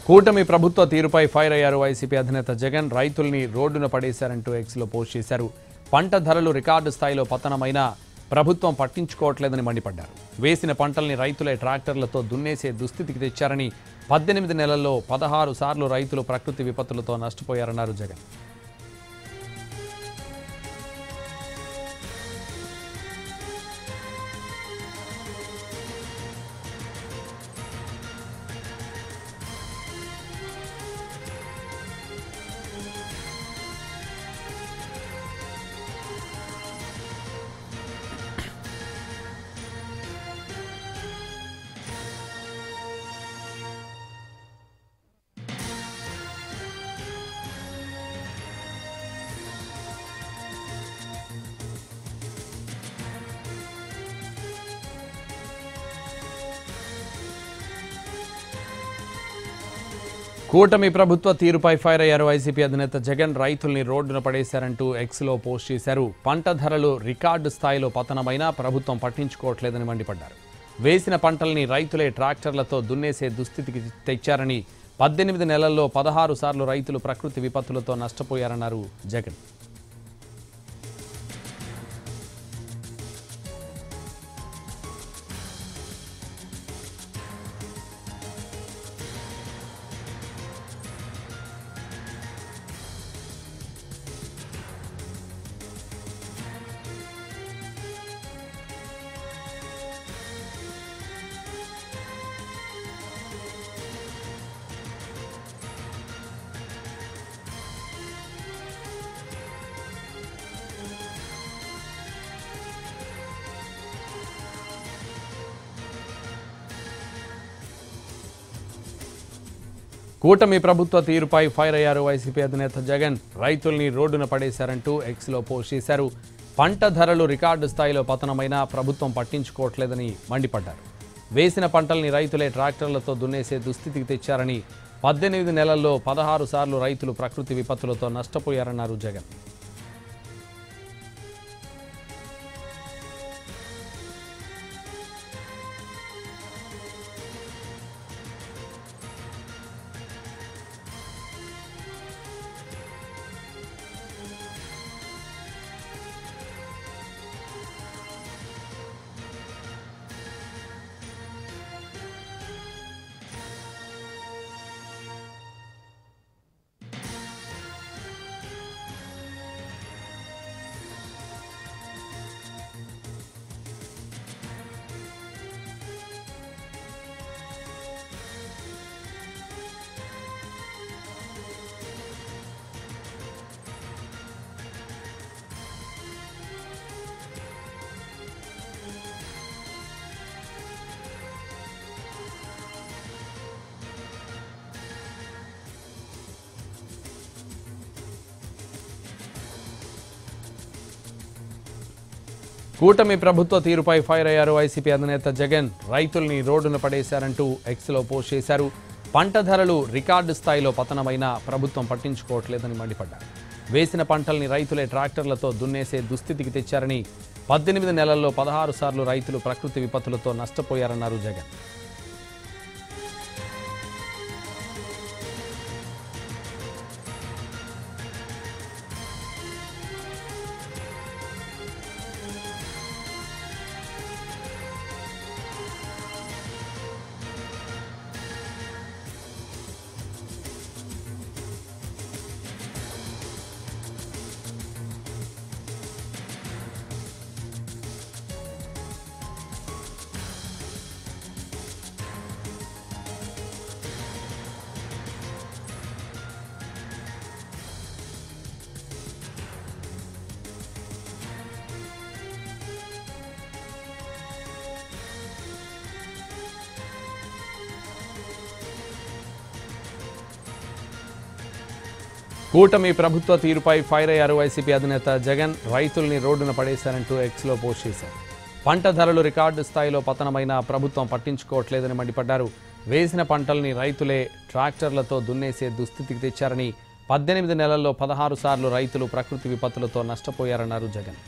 కూటమి ప్రభుత్వ తీరుపై ఫైర్ అయ్యారు వైసీపీ అధినేత జగన్. రైతుల్ని రోడ్డున పడేశారంటూ ఎక్స్లో పోస్ట్ చేశారు. పంట ధరలు రికార్డు స్థాయిలో పతనమైన ప్రభుత్వం పట్టించుకోవట్లేదని మండిపడ్డారు. వేసిన పంటల్ని రైతులే ట్రాక్టర్లతో దున్నేసే దుస్థితికి తెచ్చారని, 18 నెలల్లో 16 సార్లు రైతులు ప్రకృతి విపత్తులతో నష్టపోయారన్నారు జగన్. కూటమి ప్రభుత్వ తీరుపై ఫైర్ అయ్యారు వైసీపీ అధినేత జగన్. రైతుల్ని రోడ్డున పడేశారంటూ ఎక్స్లో పోస్ట్ చేశారు. పంట ధరలు రికార్డు స్థాయిలో పతనమైనా ప్రభుత్వం పట్టించుకోవట్లేదని మండిపడ్డారు. వేసిన పంటల్ని రైతులే ట్రాక్టర్లతో దున్నేసే దుస్థితికి తెచ్చారని, 18 నెలల్లో 16 సార్లు రైతులు ప్రకృతి విపత్తులతో నష్టపోయారన్నారు జగన్. కూటమి ప్రభుత్వ తీరుపై ఫైర్ అయ్యారు వైసీపీ అధినేత జగన్. రైతుల్ని రోడ్డున పడేశారంటూ ఎక్స్లో పోస్ట్ చేశారు. పంట ధరలు రికార్డు స్థాయిలో పతనమైనా ప్రభుత్వం పట్టించుకోవట్లేదని మండిపడ్డారు. వేసిన పంటల్ని రైతులే ట్రాక్టర్లతో దున్నేసే దుస్థితికి తెచ్చారని, 18 నెలల్లో 16 సార్లు రైతులు ప్రకృతి విపత్తులతో నష్టపోయారన్నారు జగన్. కూటమి ప్రభుత్వ తీరుపై ఫైర్ అయ్యారు వైసీపీ అధినేత జగన్. రైతుల్ని రోడ్డున పడేశారంటూ ఎక్స్లో పోస్ట్ చేశారు. పంట ధరలు రికార్డు స్థాయిలో పతనమైనా ప్రభుత్వం పట్టించుకోవట్లేదని మండిపడ్డారు. వేసిన పంటల్ని రైతులే ట్రాక్టర్లతో దున్నేసే దుస్థితికి తెచ్చారని, 18 నెలల్లో 16 సార్లు రైతులు ప్రకృతి విపత్తులతో నష్టపోయారన్నారు జగన్. కూటమి ప్రభుత్వ తీరుపై ఫైర్ అయ్యారు వైసీపీ అధినేత జగన్. రైతుల్ని రోడ్డున పడేశారంటూ ఎక్స్లో పోస్ట్ చేశారు. పంట ధరలు రికార్డు స్థాయిలో పతనమైన ప్రభుత్వం పట్టించుకోవట్లేదని మండిపడ్డారు. వేసిన పంటల్ని రైతులే ట్రాక్టర్లతో దున్నేసే దుస్థితికి తెచ్చారని, 18 నెలల్లో 16 సార్లు రైతులు ప్రకృతి విపత్తులతో నష్టపోయారన్నారు జగన్.